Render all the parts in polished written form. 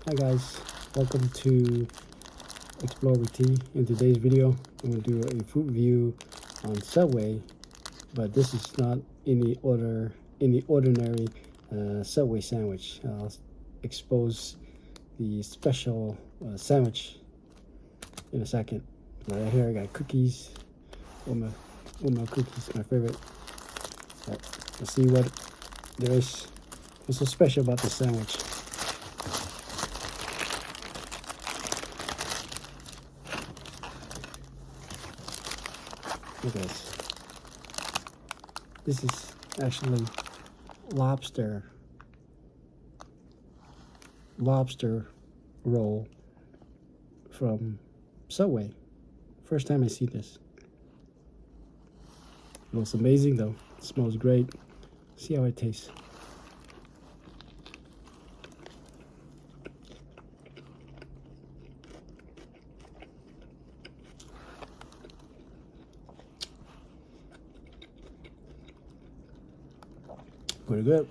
Hi guys, welcome to Explore with T. In today's video, I'm going to do a food review on Subway, but this is not any ordinary Subway sandwich. I'll expose the special sandwich in a second. Right here I got cookies, oatmeal cookies, my favorite. Let's see what there is. What's so special about this sandwich? Look at this. This is actually lobster roll from Subway. First time I see this. It looks amazing though. It smells great. See how it tastes. Pretty good.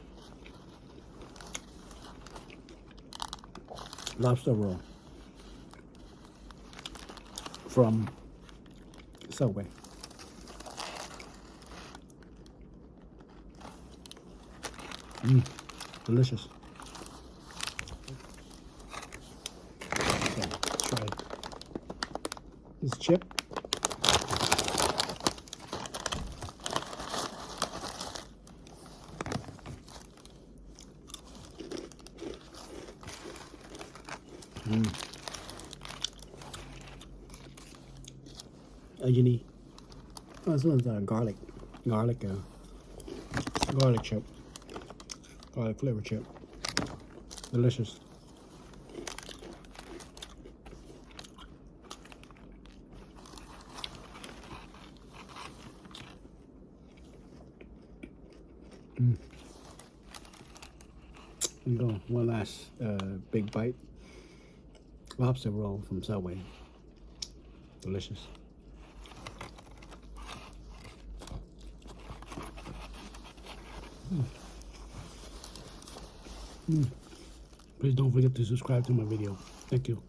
Lobster roll from Subway. Delicious. Okay, let's try this chip. Oniony. Oh, this one's garlic chip, garlic flavor chip. Delicious. Here you go. One last big bite. Lobster roll from Subway. Delicious. Please don't forget to subscribe to my video. Thank you.